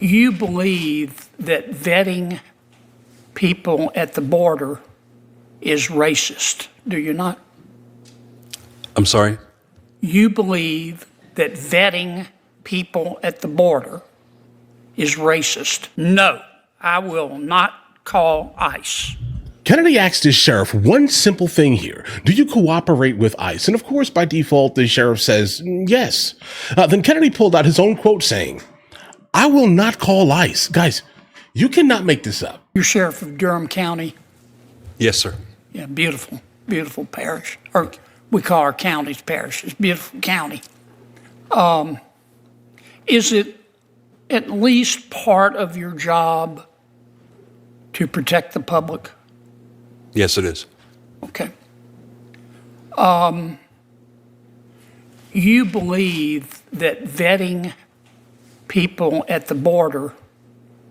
You believe that vetting people at the border is racist, do you not? I'm sorry? You believe that vetting people at the border is racist. No, I will not call ICE. Kennedy asked his sheriff one simple thing here. Do you cooperate with ICE? And of course, by default, the sheriff says yes. Then Kennedy pulled out his own quote saying, I will not call ICE. Guys, you cannot make this up. You're sheriff of Durham County. Yes, sir. Yeah, beautiful, beautiful parish. Or we call our counties parishes. Beautiful county. Is it at least part of your job to protect the public? Yes, it is. Okay. You believe that vetting people at the border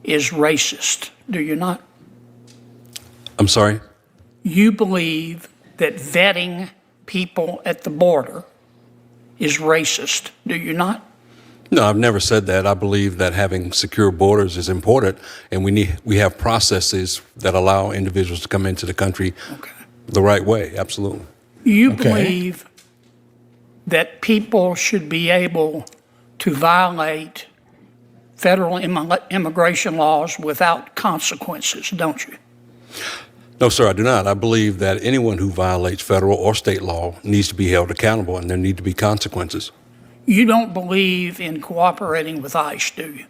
is racist, do you not? I'm sorry? You believe that vetting people at the border is racist, do you not? No, I've never said that. I believe that having secure borders is important, and we have processes that allow individuals to come into the country the right way. Absolutely. You believe that people should be able to violate federal immigration laws without consequences, don't you? No, sir, I do not. I believe that anyone who violates federal or state law needs to be held accountable, and there need to be consequences. You don't believe in cooperating with ICE, do you?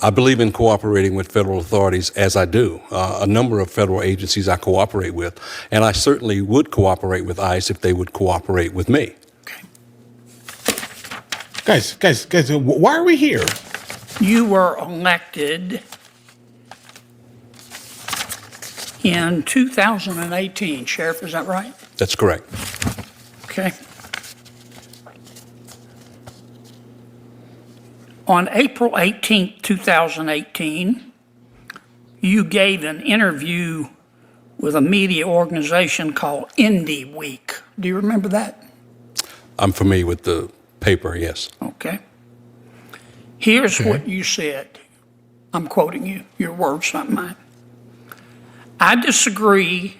I believe in cooperating with federal authorities, as I do. A number of federal agencies I cooperate with, and I certainly would cooperate with ICE if they would cooperate with me. Okay. Guys, why are we here? You were elected in 2018, Sheriff, is that right? That's correct. Okay. On April 18th, 2018, you gave an interview with a media organization called Indie Week. Do you remember that? I'm familiar with the paper, yes. Okay. Here's what you said. I'm quoting you, your words, not mine. I disagree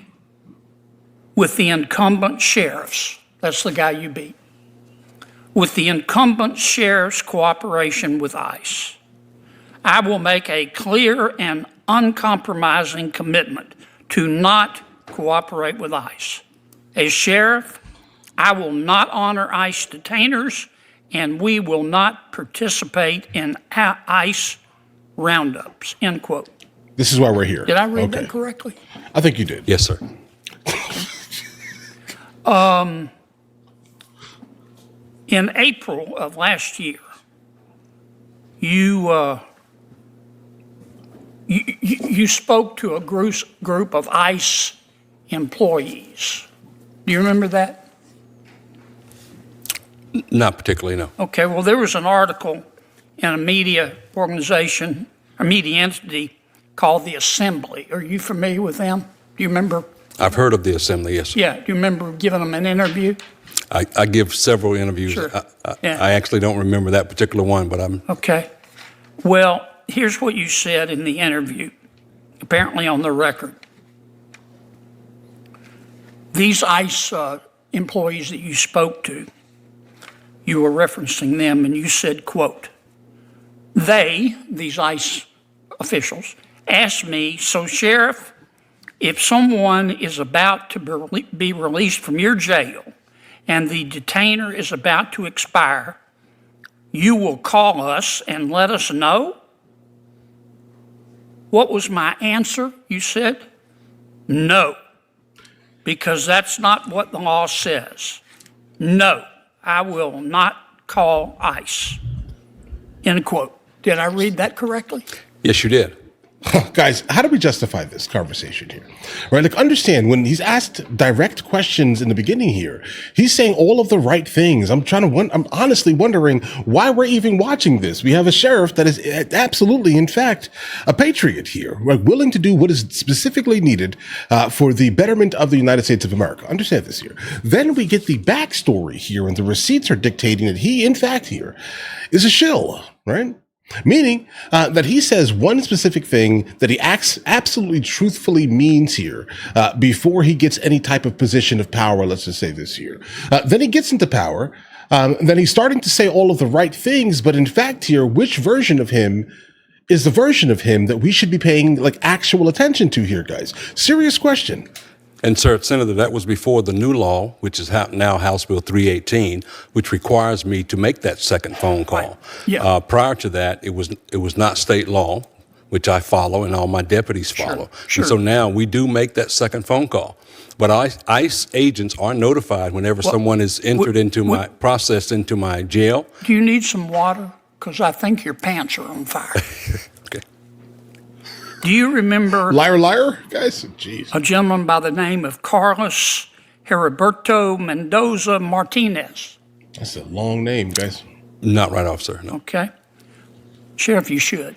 with the incumbent sheriffs. That's the guy you beat. With the incumbent sheriff's cooperation with ICE. I will make a clear and uncompromising commitment to not cooperate with ICE. As sheriff, I will not honor ICE detainers, and we will not participate in ICE roundups, end quote. This is why we're here. Did I read that correctly? I think you did. Yes, sir. In April of last year, you spoke to a group of ICE employees. Do you remember that? Not particularly, no. Okay, well, there was an article in a media organization, a media entity called the Assembly. Are you familiar with them? Do you remember? I've heard of the Assembly, yes. Yeah, do you remember giving them an interview? I give several interviews. Sure. I actually don't remember that particular one, but I'm... Okay. Well, here's what you said in the interview, apparently on the record. These ICE employees that you spoke to, you were referencing them, and you said, quote, they, these ICE officials, asked me, so Sheriff, if someone is about to be released from your jail and the detainer is about to expire, you will call us and let us know? What was my answer? You said, no, because that's not what the law says. No, I will not call ICE, end quote. Did I read that correctly? Yes, you did. Guys, how do we justify this conversation here? Right? Like, understand, when he's asked direct questions in the beginning here, he's saying all of the right things. I'm honestly wondering why we're even watching this. We have a sheriff that is absolutely, in fact, a patriot here, right? Willing to do what is specifically needed for the betterment of the United States of America. Understand this here. Then we get the backstory here, and the receipts are dictating that he, in fact, here is a shill, right? Meaning that he says one specific thing that he acts absolutely truthfully means here before he gets any type of position of power, let's just say this year. Then he gets into power. Then he's starting to say all of the right things. But in fact here, which version of him is the version of him that we should be paying like actual attention to here, guys? Serious question. And, sir, Senator, that was before the new law, which is now House Bill 318, which requires me to make that second phone call. Right. Yeah. Prior to that, it was not state law, which I follow and all my deputies follow. Sure. And so now we do make that second phone call. But ICE agents are notified whenever someone is entered processed into my jail. Do you need some water? Because I think your pants are on fire. Okay. Do you remember Liar, guys? Jeez. a gentleman by the name of Carlos Heriberto Mendoza Martinez? That's a long name, guys. Not right off, sir, no. Okay. Sheriff, you should.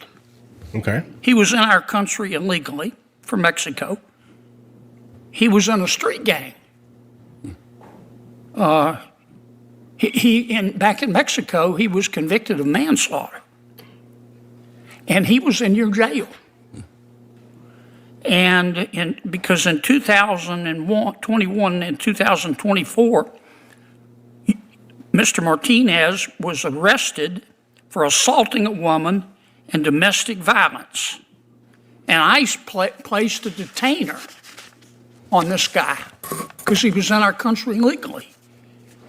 Okay. He was in our country illegally from Mexico. He was in a street gang. Back in Mexico, he was convicted of manslaughter. And he was in your jail. And because in 2021 and 2024, Mr. Martinez was arrested for assaulting a woman and domestic violence. And ICE placed a detainer on this guy because he was in our country illegally.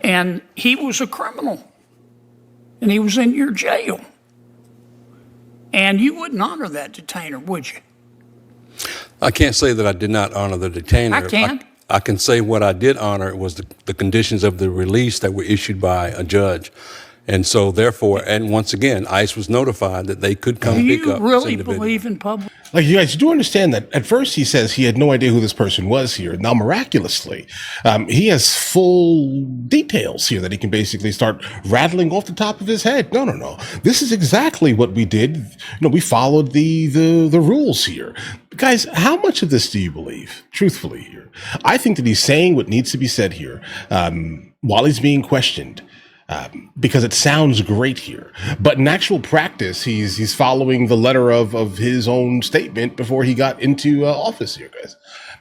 And he was a criminal. And he was in your jail. And you wouldn't honor that detainer, would you? I can't say that I did not honor the detainer. I can. I can say what I did honor was the conditions of the release that were issued by a judge. And so therefore, and once again, ICE was notified that they could come pick up Do you really this individual. believe in public? Like, you guys do understand that at first he says he had no idea who this person was here. Now, miraculously, he has full details here that he can basically start rattling off the top of his head. No. This is exactly what we did. You know, we followed the rules here. Guys, how much of this do you believe, truthfully here? I think that he's saying what needs to be said here while he's being questioned. Because it sounds great here. But in actual practice, he's following the letter of his own statement before he got into office here, guys.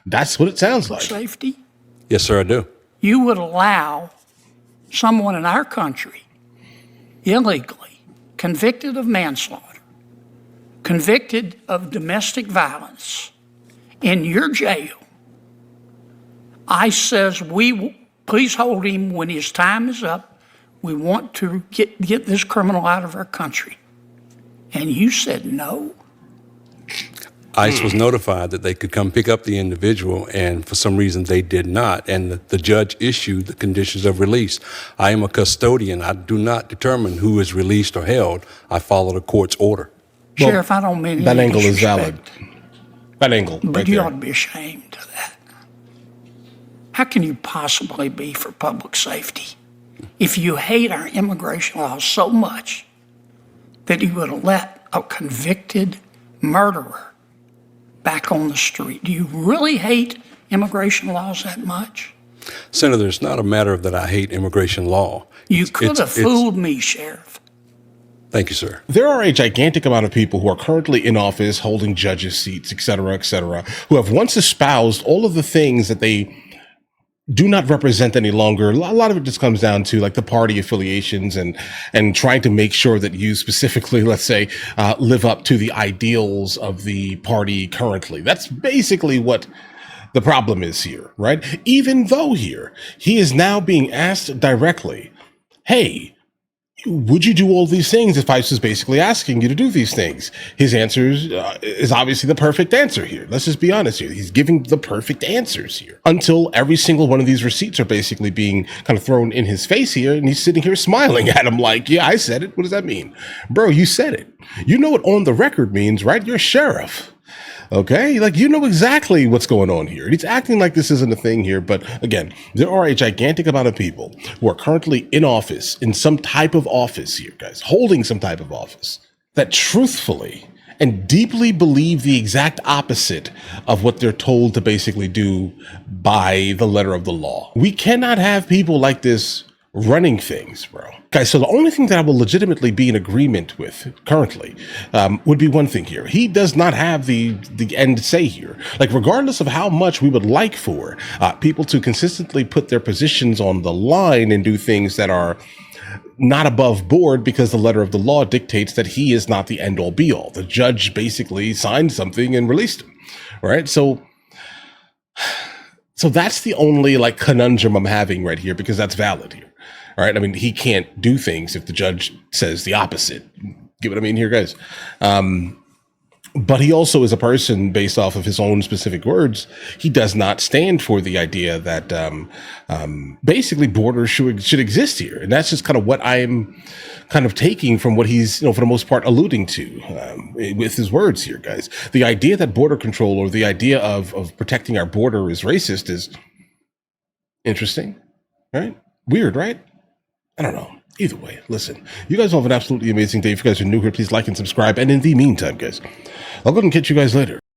That's what it sounds like. Safety? Yes, sir, I do. You would allow someone in our country illegally convicted of manslaughter, convicted of domestic violence in your jail. ICE says, please hold him when his time is up. We want to get this criminal out of our country. And you said no. ICE was notified that they could come pick up the individual, and for some reason they did not. And the judge issued the conditions of release. I am a custodian. I do not determine who is released or held. I follow the court's order. Sheriff, I don't mean that any angle is disrespect, valid. That angle, but right you there. ought to be ashamed of that. How can you possibly be for public safety if you hate our immigration laws so much that you would let a convicted murderer back on the street? Do you really hate immigration laws that much? Senator, it's not a matter of that I hate immigration law. You could have fooled me, Sheriff. Thank you, sir. There are a gigantic amount of people who are currently in office, holding judges' seats, et cetera, who have once espoused all of the things that they do not represent any longer. A lot of it just comes down to like the party affiliations and trying to make sure that you specifically, let's say, live up to the ideals of the party currently. That's basically what the problem is here, right? Even though here, he is now being asked directly, hey, would you do all these things if ICE was basically asking you to do these things? His answer is obviously the perfect answer here. Let's just be honest here. He's giving the perfect answers here until every single one of these receipts are basically being kind of thrown in his face here. And he's sitting here smiling at him like, yeah, I said it. What does that mean? Bro, you said it. You know what on the record means, right? You're a sheriff. Okay, like you know exactly what's going on here. He's acting like this isn't a thing here. But again, there are a gigantic amount of people who are currently in office, in some type of office here, guys, holding some type of office that truthfully and deeply believe the exact opposite of what they're told to basically do by the letter of the law. We cannot have people like this running things, bro. Guys, so the only thing that I will legitimately be in agreement with currently would be one thing here. He does not have the end say here. Like, regardless of how much we would like for people to consistently put their positions on the line and do things that are not above board because the letter of the law dictates that he is not the end all be all. The judge basically signed something and released him, right? So that's the only like conundrum I'm having right here, because that's valid here. All right. I mean, he can't do things if the judge says the opposite. Get what I mean here, guys? But he also is a person, based off of his own specific words, he does not stand for the idea that basically borders should exist here. And that's just kind of what I'm kind of taking from what he's, for the most part, alluding to with his words here, guys. The idea that border control, or the idea of protecting our border, is racist is interesting, right? Weird, right? I don't know. Either way, listen, you guys all have an absolutely amazing day. If you guys are new here, please like and subscribe. And in the meantime, guys, I'll go ahead and catch you guys later.